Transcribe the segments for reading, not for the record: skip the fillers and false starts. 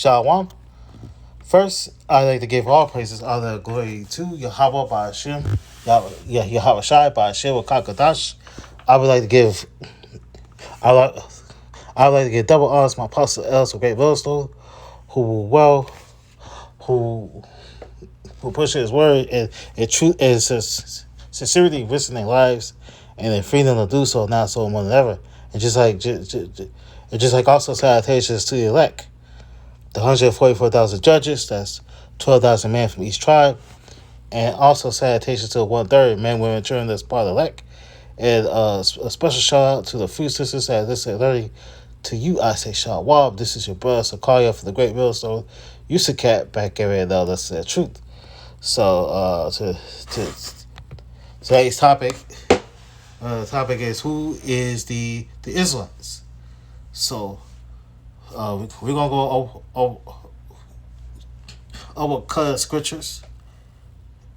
Shalom. First, I'd like to give all praises, honor, and glory to Yahweh by Hashem, Yahweh Shai by Hashem Kakadash. I would like to give, I like, I would like to give double honors to my apostle Els of Great Millstone, who who push his word and truth and sincerity, risking their lives and their freedom to do so now so more than ever. And just like also salutations to the elect. The 144,000 judges, that's 12,000 men from each tribe, and also salutations to 1/3 men, women, and children that's part of the elect. And a special shout out to the few sisters that listen learning. To you, I say Shalom. This is your brother Sakaria for the Great Millstone. Yusakat back every now. That's the truth. So, to today's topic, the topic is who is the Israelites. So, we're gonna go over cut scriptures,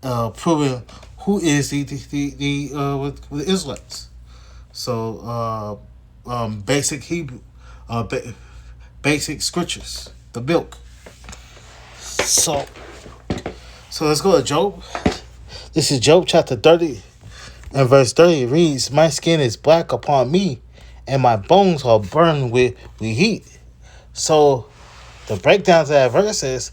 proving who is with the Israelites. So, basic Hebrew, basic scriptures, the milk. So let's go to Job. This is Job chapter 30 and verse 30. It reads, "My skin is black upon me, and my bones are burned with heat." So the breakdown to that verse is,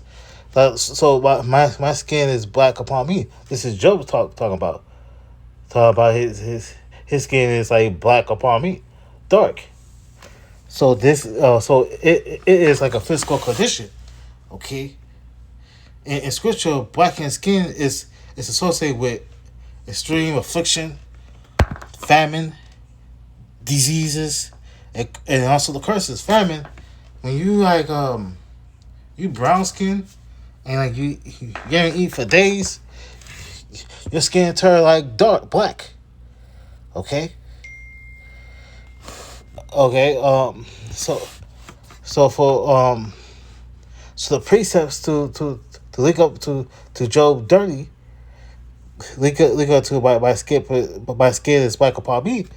so my skin is black upon me. This is Job talking about his skin is like black upon me, dark. So this it is like a physical condition, okay. In scripture, blackened skin is associated with extreme affliction, famine, diseases, and also the curses. Famine, when you like you brown skin and like you haven't eat for days, your skin turn like dark black. Okay. So the precepts to link up to Job 30, link up to by skin is black upon me.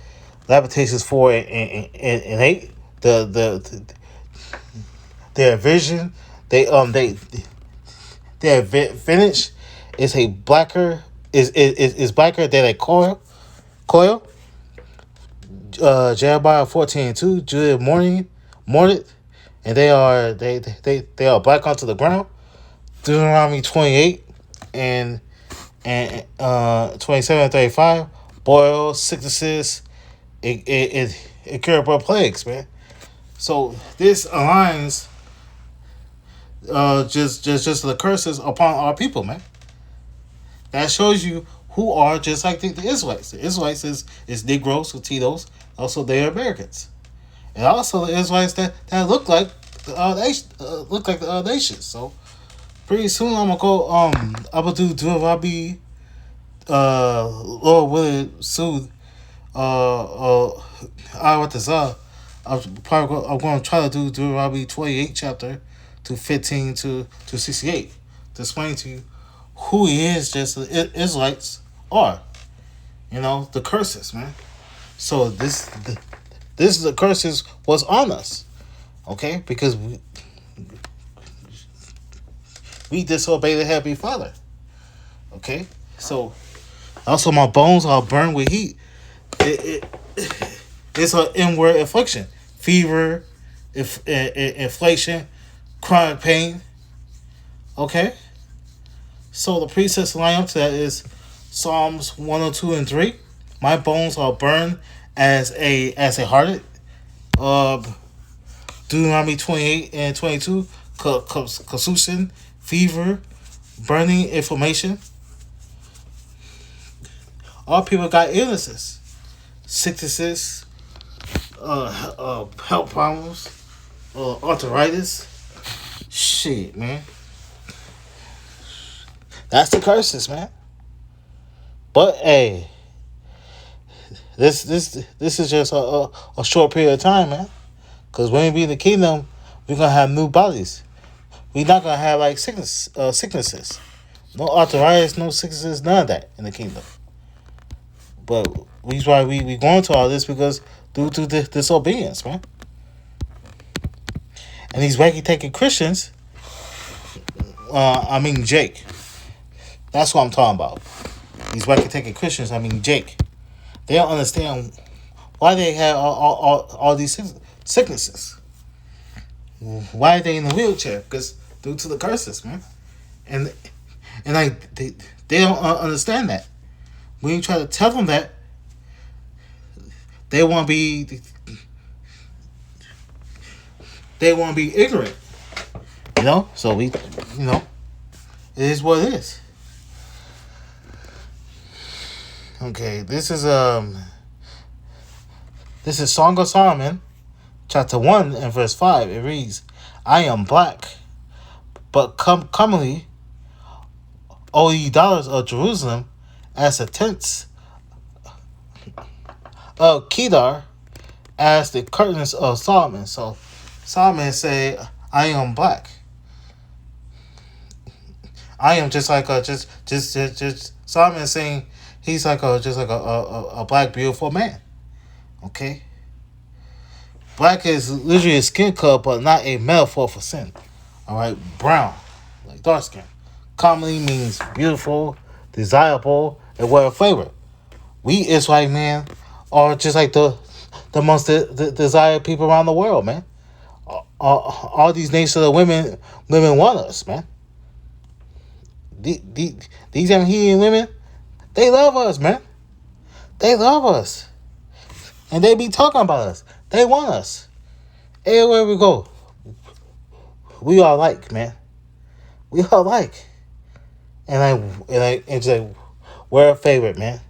Lamentations 4 and 8. Their vision, their finish is a blacker is blacker than a coil. Jeremiah 14:2, Judah mourned, and they are black onto the ground. Deuteronomy 28 and 27:35, boils, sicknesses, incurable plagues, man. So this aligns just the curses upon our people, man. That shows you who are just like the Israelites. The Israelites is Negroes, Latinos, also they are Americans, and also the Israelites that look like the nations. So pretty soon I'm gonna go. I'm gonna do Deuteronomy. Lord willing, soon. I want this. I'm going to try to do Deuteronomy 28 chapter to 15 to 68 to explain to you who he is. Just the Israelites are, the curses, man. So this is the curses was on us, okay? Because we disobeyed the Heavenly Father, okay? So also my bones are burned with heat. It's an inward affliction, fever, inflation, chronic pain. Okay, so the precepts line up to that is Psalms 102 and 3. My bones are burned as a hearted. Deuteronomy 28 and 22. Consumption, fever, burning, inflammation. All people got illnesses, sicknesses, health problems, arthritis. Shit, man. That's the curses, man. But hey, this is just a short period of time, man. Cause when we be in the kingdom, we're gonna have new bodies. We're not gonna have like sicknesses, no arthritis, no sicknesses, none of that in the kingdom. But reason why we going to all this because due to disobedience, man. And these wacky taking Christians, Jake. That's what I'm talking about. These wicked taking Christians. Jake. They don't understand why they have all these sicknesses. Why are they in the wheelchair? Because due to the curses, man. And like they don't understand that. When you try to tell them that, they want to be ignorant. So we, it is what it is. Okay, this is Song of Solomon, chapter 1 and verse 5. It reads, "I am black, but comely, O ye daughters of Jerusalem, as the tents of Kedar, as the curtains of Solomon." So Solomon say, "I am black. I am just like just Solomon saying he's like a black beautiful man. Okay, black is literally a skin color, but not a metaphor for sin. All right, brown, like dark skin, commonly means beautiful, desirable, and well flavored. We Israelite man are just like the most desired people around the world, man. All these nations of women want us, man. These Amharian women, they love us, man. They love us. And they be talking about us. They want us. Everywhere we go, we all like, man. We all like. And just like, we're a favorite, man.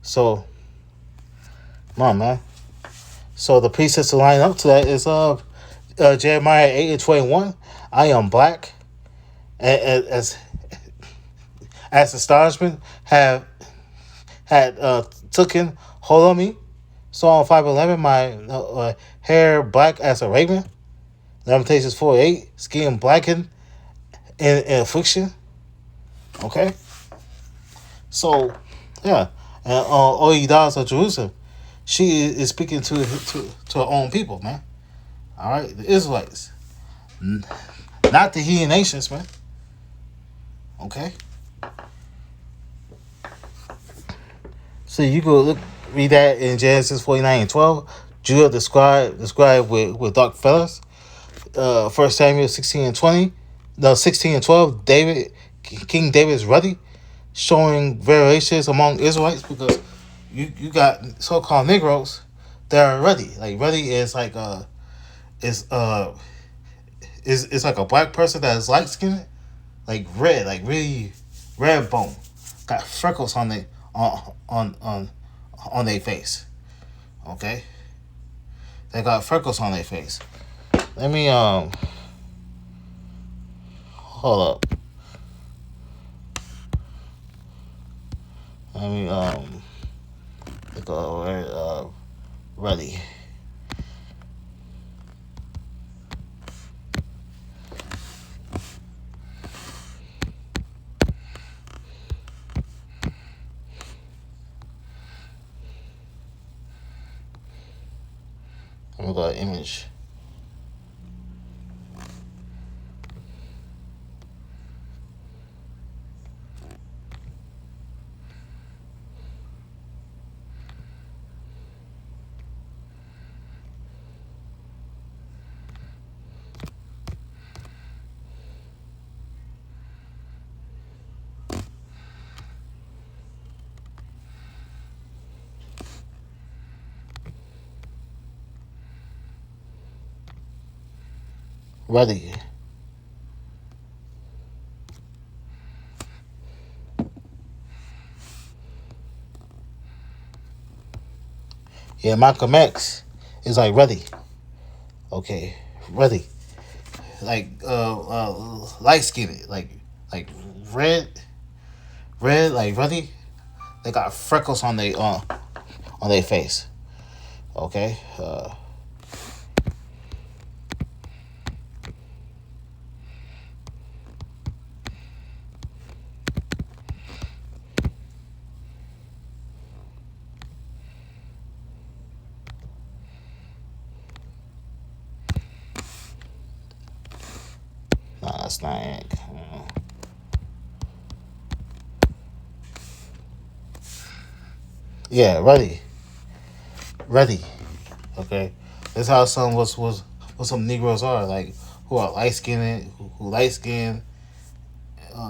So, come on, man. So the precepts to line up to that is Jeremiah 8 and 21. "I am black, as astonishment had taken hold of me. Psalm 5:11. My hair black as a raven. Lamentations 4:8. Skin blackened in affliction." Okay. So, yeah, and all ye daughters of Jerusalem, she is speaking to her own people, man. All right, the Israelites, not the heathen nations, man. Okay. So you go read that in Genesis 49 and 12. Judah described with dark feathers. 1 Samuel 16 and 20. No, 16 and 12. King David is ruddy, showing variations among Israelites because you got so-called Negroes that are ruddy. Like ruddy is like is like a black person that is light skinned, like red, like really red bone, got freckles on their face. Okay, they got freckles on their face. Let me hold up. Let me go ready. I'm gonna go to image. Ready. Yeah, Malcolm X is like ready. Okay, ready. Like light skinned, like red, like ready. They got freckles on their face. Okay. that's not it. Yeah, ready. Okay, that's how some was what some Negroes are like, who are light skinned, who light skinned,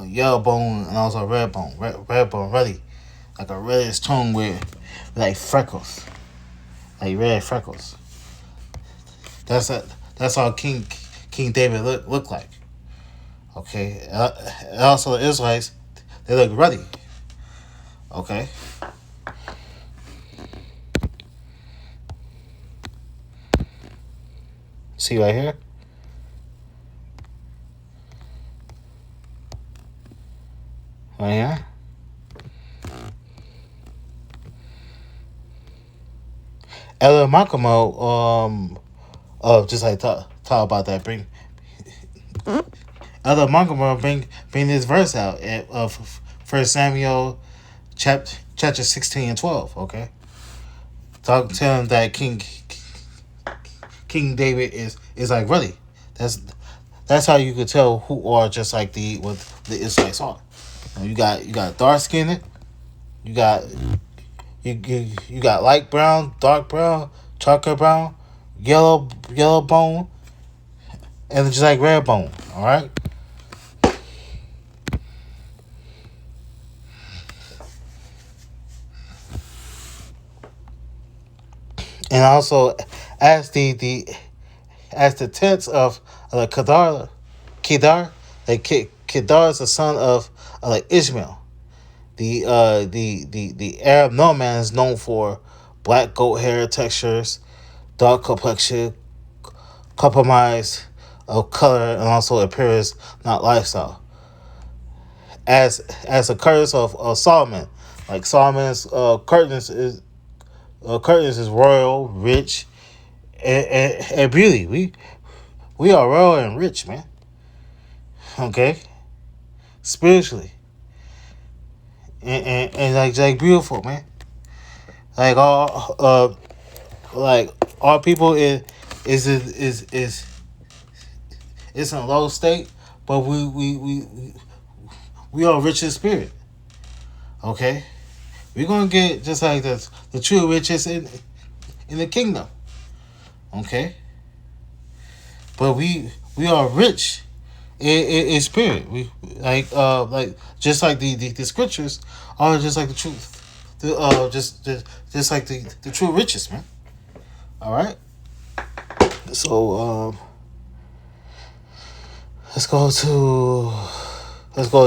yellow bone, and also red bone, red bone, ready, like a reddish tone with like freckles, like red freckles. That's a, that's how King David looked like. Okay, and also the Israelites, they look ready. Okay, see right here, right here. Ella Makamo, just like talk about that. Ella Makamo bring this verse out of First Samuel chapter 16 and 12. Okay, tell him that King David is like ready. That's that's how you could tell who are just like the what the Israelites are. You got dark skinned, you got you got light brown, dark brown, chocolate brown, yellow bone, and just like red bone. All right. And also, as the tense of Kedar, like Kedar is the son of like Ishmael. The Arab nomad is known for black goat hair textures, dark complexion, compromise of color, and also appearance, not lifestyle. As a curse of Solomon, like Solomon's curtains is royal, rich, and beauty. We are royal and rich, man. Okay, spiritually, and like beautiful, man. Like all people is it's in a low state, but we are rich in spirit. Okay, we're gonna get just like the true riches in the kingdom. Okay, but we are rich in spirit. We like just like the scriptures are just like the truth. Just like the true riches, man. All right. So let's go to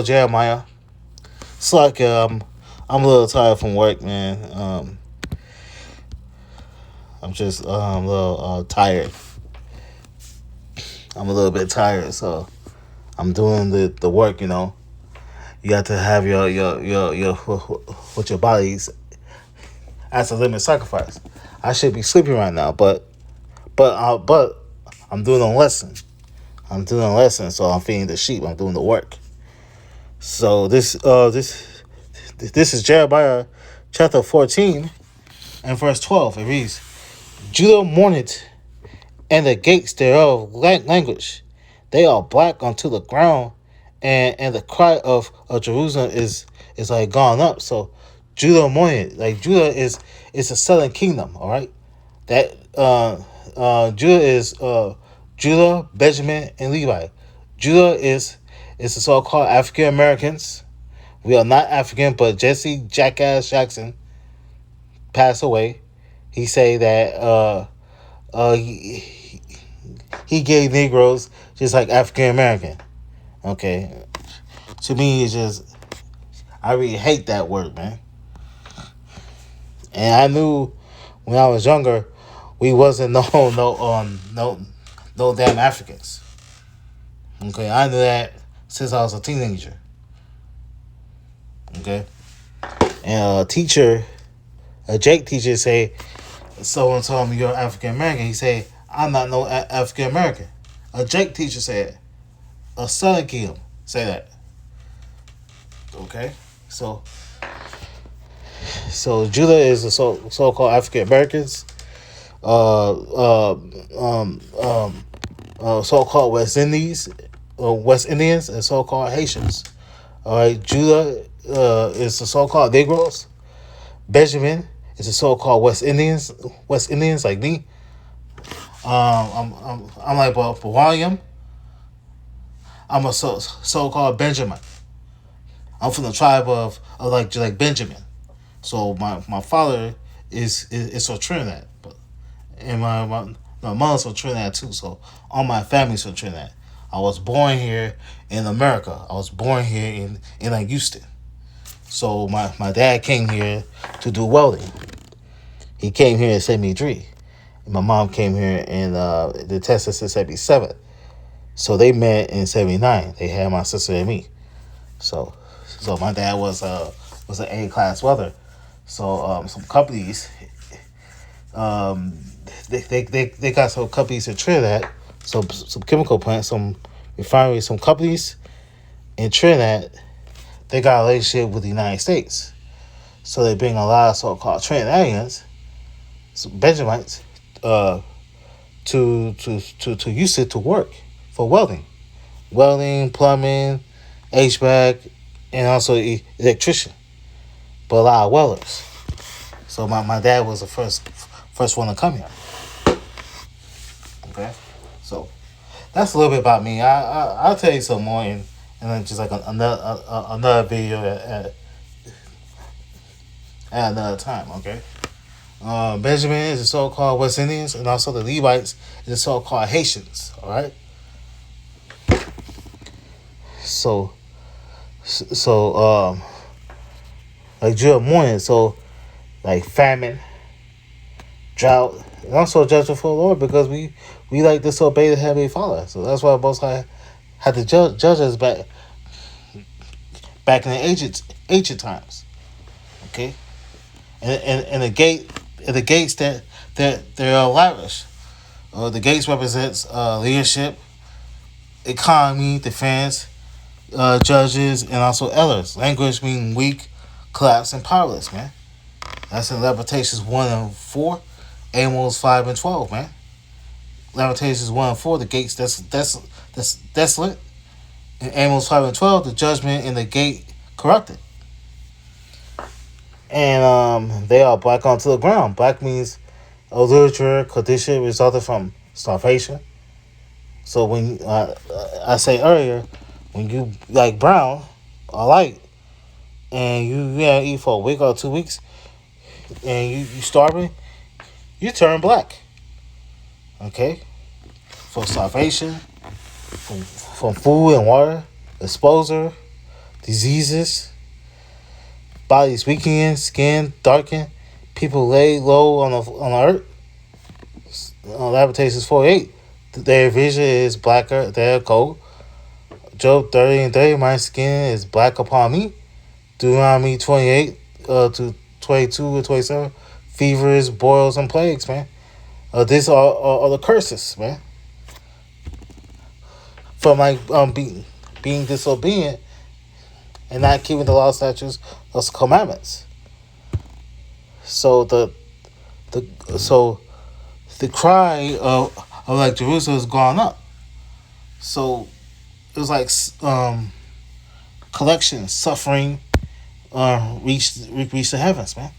Jeremiah. It's like I'm a little tired from work, man. I'm just a little tired. I'm a little bit tired, so I'm doing the work. You got to have your what your body's as a limit sacrifice. I should be sleeping right now, but I'm doing a lesson. I'm doing a lesson, so I'm feeding the sheep. I'm doing the work. So this is Jeremiah chapter 14 and verse 12. It reads, Judah mourneth, and the gates thereof languish. They are black unto the ground, and the cry of Jerusalem is like gone up. So Judah mourneth, like Judah is a southern kingdom. All right, that Judah is Judah, Benjamin, and Levi. Judah is the so-called African Americans. We are not African, but Jesse Jackass Jackson passed away. He say that he gave Negroes just like African American. Okay, to me it's just I really hate that word, man. And I knew when I was younger we wasn't no damn Africans. Okay, I knew that since I was a teenager. Okay, and a Jake teacher say, someone told me you're African American. He say, I'm not no African American. A Jake teacher said, a Southern Kingdom say that. Okay, so Judah is the so-called African Americans. So-called West Indies, West Indians and so-called Haitians. All right, Judah is the so-called Negroes. Benjamin is the so-called West Indians. West Indians like me. I'm like, but for William, I'm a so-called Benjamin. I'm from the tribe of like Benjamin. So my father is from Trinidad, but and my mother's from Trinidad too. So all my family's from Trinidad. I was born here in America. I was born here in like Houston. So my dad came here to do welding. He came here in '73. My mom came here in the Texas in '77. So they met in '79. They had my sister and me. So my dad was an A-class welder. So some companies, they got some companies in Trinidad, some chemical plants, some refineries, some companies in Trinidad. They got a relationship with the United States, so they bring a lot of so-called Trinidadians, some Benjamites, to use it to work for welding, plumbing, HVAC, and also electrician, but a lot of welders. So my dad was the first one to come here. Okay, so that's a little bit about me. I'll tell you some more and then just like another video at another time. Okay. Benjamin is the so-called West Indians, and also the Levites is the so-called Haitians. All right. So like Judah morning, so like famine, drought, and also judgment for the Lord because we like disobey the Heavenly Father. So that's why Most High had to judge us back in the ancient times. Okay, and the gates that they're lavish. The gates represents leadership, economy, defense, judges, and also elders. Language meaning weak, collapsed, and powerless, man. That's in Lamentations 1 and 4, Amos 5 and 12, man. Lamentations 1 and 4, the gates that's desolate. In Amos 5 and 12, the judgment in the gate corrupted. And they are black onto the ground. Black means a literature condition resulted from starvation. So when I say earlier, when you like brown or light, and you eat for a week or 2 weeks, and you starving, you turn black. Okay, for starvation, from food and water, exposure, diseases, bodies weakening, skin darken, people lay low on the earth. Lamentations 4:8, their vision is blacker, their coat. Job 30 and 30, my skin is black upon me. Deuteronomy 28 to 22 and 27, fevers, boils, and plagues, man. These are the curses, man. From like being disobedient and not keeping the law, statutes, those commandments. So the cry of like Jerusalem has gone up. So it was like collection, suffering, reached the heavens, man.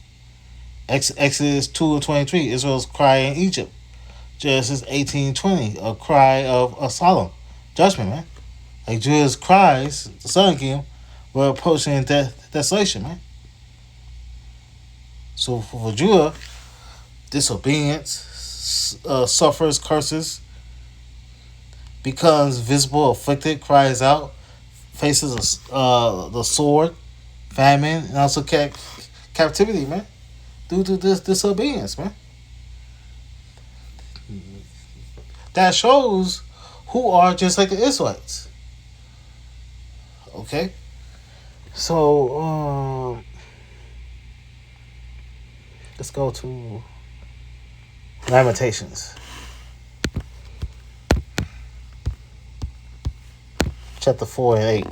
Exodus 2 and 23, Israel's cry in Egypt. Genesis 18:20, a cry of solemn judgment, man. Like Judah's cries, the Southern Kingdom, were approaching desolation, man. So for Judah, disobedience, suffers, curses, becomes visible, afflicted, cries out, faces the sword, famine, and also captivity, man, due to this disobedience, man. That shows who are just like the Israelites. Okay? So, let's go to Lamentations. Chapter 4 and 8.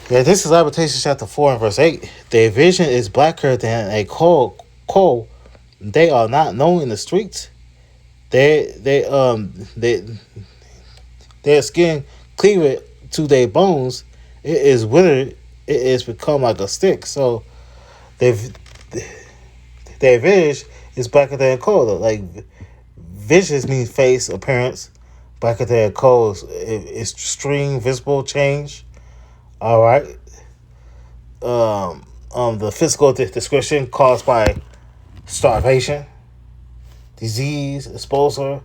Yeah, this is Lamentations chapter 4 and verse 8. Their vision is blacker than a coal. They are not known in the streets. They their skin cleaved to their bones, it is withered. It is become like a stick. So they've their visage is blacker than coal. Like visage means face appearance. Blacker than coal is extreme visible change. All right. The physical description caused by starvation, disease, exposure,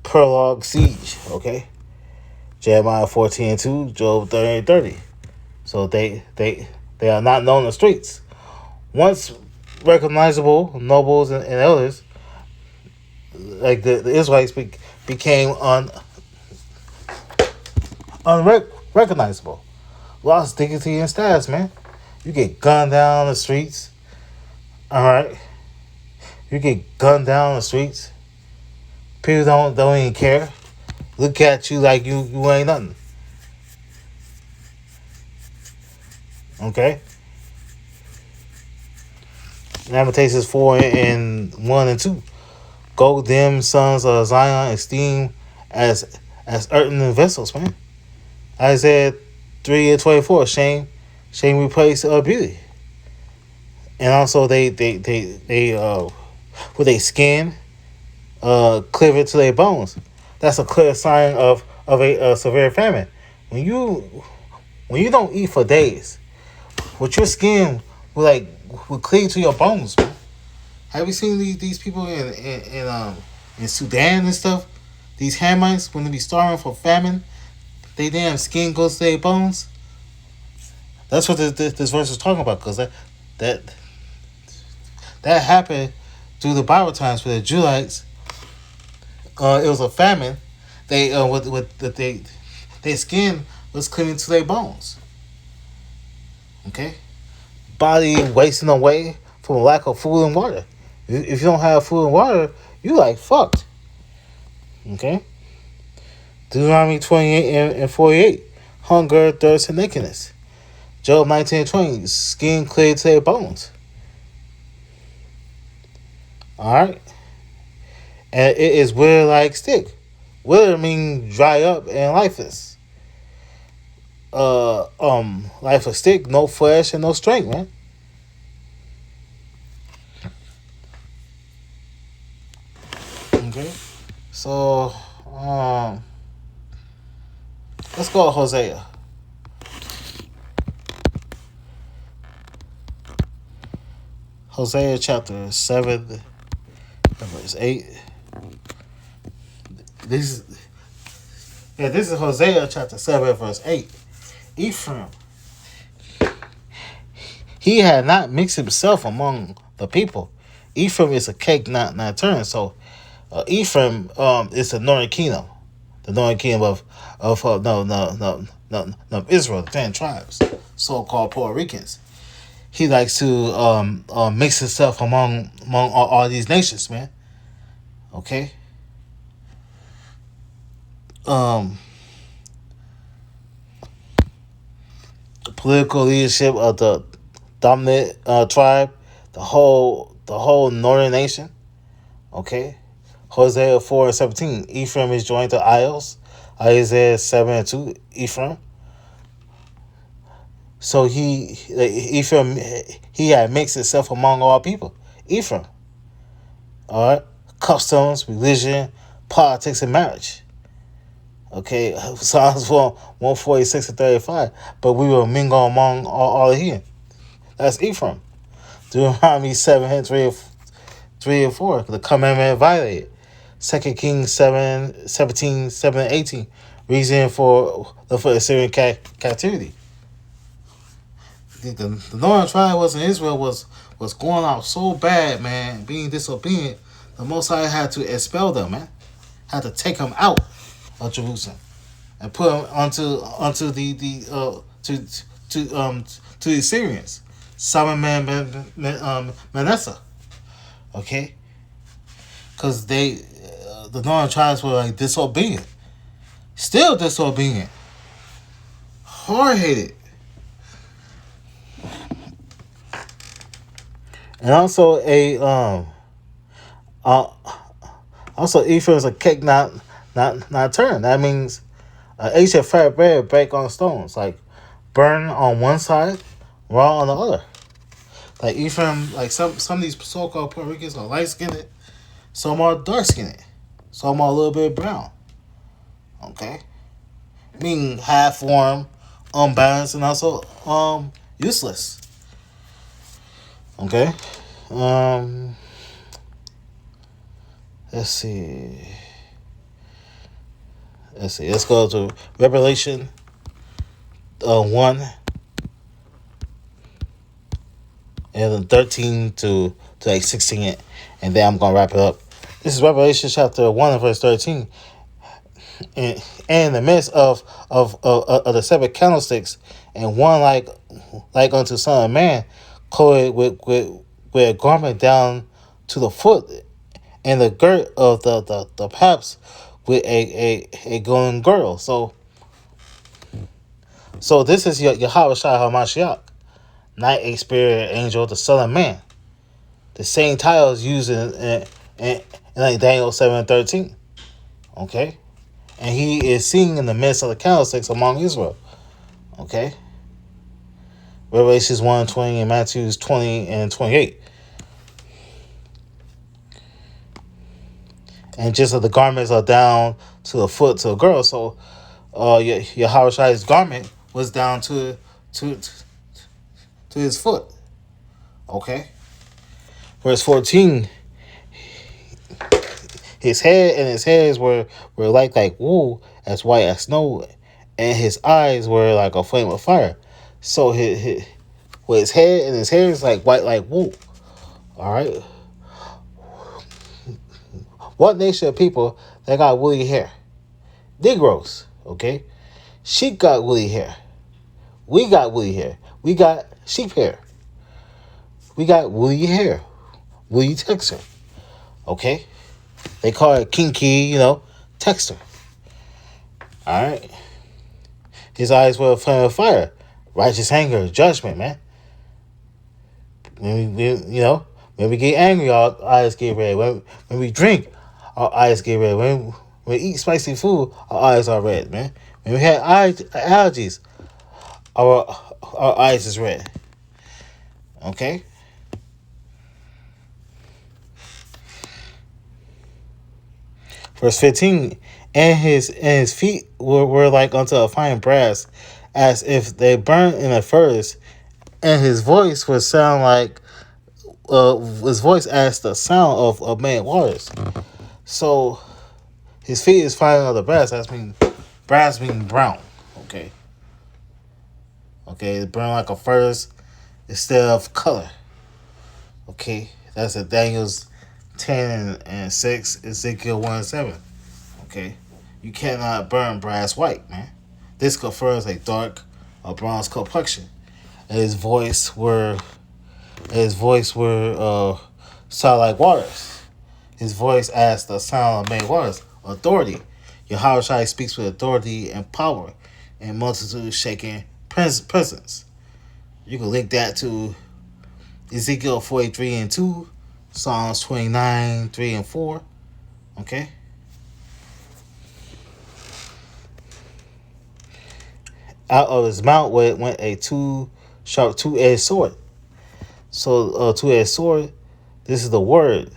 prologue, siege. Okay. Jeremiah 14:2, Job 38:30. So they are not known in the streets. Once recognizable, nobles and elders, like the Israelites, became unrecognizable. Lost dignity and status, man. You get gunned down the streets. All right. You get gunned down the streets. People don't even care. Look at you like you ain't nothing. Okay. Lamentations 4:1 and 2. Go them sons of Zion esteem as earthen vessels, man. Isaiah 3:24. Shame replace beauty. And also they with their skin cleave it to their bones. That's a clear sign of a severe famine. When you don't eat for days, with your skin will cleave to your bones, man. Have you seen these people in Sudan and stuff? These Hamites, when they be starving for famine, they damn skin goes to their bones. That's what this verse is talking about, because that that happened through the Bible times for the Israelites. It was a famine. They their skin was clinging to their bones. Okay, body wasting away from lack of food and water. If you don't have food and water, you like fucked. Okay. Deuteronomy 28:48. Hunger, thirst, and nakedness. Job 19:20. Skin clear to their bones. Alright. And it is withered like stick. Withered means dry up and lifeless. Lifeless stick, no flesh and no strength, man. Okay. So let's go to Hosea. Hosea chapter 7, verse 8. This is Hosea chapter 7, verse 8. Ephraim, he had not mixed himself among the people. Ephraim is a cake not turned. So Ephraim is the northern kingdom. The northern kingdom of Israel, the 10 tribes, so-called Puerto Ricans. He likes to mix himself among all these nations, man. Okay. The political leadership of the dominant tribe, the whole northern nation. Okay. Hosea 4:17. Ephraim is joined to Isles. Isaiah 7:2. Ephraim. So Ephraim, he had mixed himself among all people. Ephraim. All right. Customs, religion, politics, and marriage. Okay. Psalms 146-35. But we will mingle among all here. That's Ephraim. Deuteronomy 7:3-4. The commandment violated. 2 Kings 7:17-18. Reason for the Assyrian captivity. The northern tribe was in Israel was going out so bad, man, being disobedient. The Most High had to expel them, man. Had to take them out of Jerusalem and put them onto the Assyrians. Solomon Manasseh, okay, because the northern tribes were like disobedient, still disobedient, hard headed. And also also Ephraim is a cake not not turn. That means ancient fire bread break on stones, like burn on one side, raw on the other. Like even like some of these so-called Puerto Ricans are light skinned, some are dark skinned, some are a little bit brown. Okay, meaning half formed, unbalanced, and also useless. Okay, um, let's see. Let's see. Let's go to Revelation 1 and then 13 to like 16, and then I'm gonna wrap it up. This is Revelation chapter 1 and verse 13. And in the midst of the seven candlesticks, and one like unto Son of Man, clothed with a garment down to the foot, and the girt of the paps with a golden girdle. So this is Yahweh Shai HaMashiach, Night a Spirit Angel, the Son of Man. The same title is used in like Daniel 7:13. Okay? And he is seen in the midst of the candlesticks among Israel. Okay? Revelations 1:20 and Matthew's 20 and 28. And just as the garments are down to the foot to a girl, so Yahweh Shai's garment was down to his foot. Okay? Verse 14, his head and his hairs were like wool, as white as snow, and his eyes were like a flame of fire. So with his head and his hair is like white like wool. All right. What nation of people that got woolly hair? Negroes. Okay. Sheep got woolly hair. We got woolly hair. We got sheep hair. We got woolly hair. Woolly texture. Okay. They call it kinky, texture. All right. His eyes were a flame of fire, righteous anger, judgment, man. When we get angry, our eyes get red. When we drink, our eyes get red. When we eat spicy food, our eyes are red, man. When we have allergies, our eyes is red. Okay. Verse 15, and his feet were like unto a fine brass, as if they burnt in a furnace, and his voice would sound like his voice as the sound of many waters. So his feet is fine on the brass. That's mean brass mean brown. Okay. Okay, it's brown like a furnace instead of color. Okay, that's at Daniel's 10 and 6, Ezekiel 1 and 7. Okay, you cannot burn brass white, man. This confers a dark or bronze complexion. And his voice were sound like waters. His voice as the sound of many waters. Authority. Yahweh Shai speaks with authority and power, and multitude shaking presence. You can link that to Ezekiel 43 and 2, Psalms 29, 3 and 4. Okay? Out of his mouth went a sharp two-edged sword. So two-edged sword, this is the word.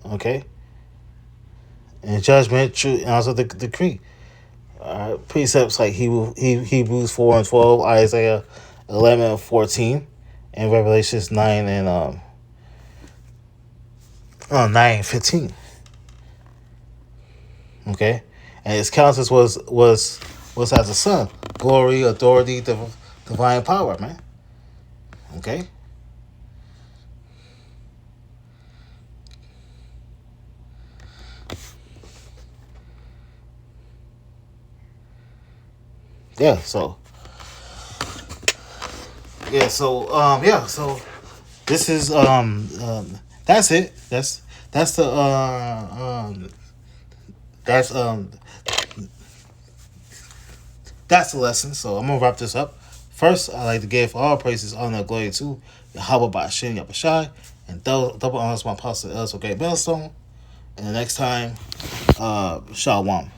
Okay? And judgment, truth, and also the decree. Precepts like Hebrews 4 and 12, Isaiah 11 and 14, and Revelations 9 and 9 and 15. Okay? And his countenance was as the sun. Glory, authority, divine power, man. Okay? So this is that's it. That's the that's the lesson. So I'm gonna wrap this up. First, I like to give all praises, honor, and glory to Yahweh Ba'ashem Yahushai, and double honors my apostle El Great Millstone. And the next time, Shalom.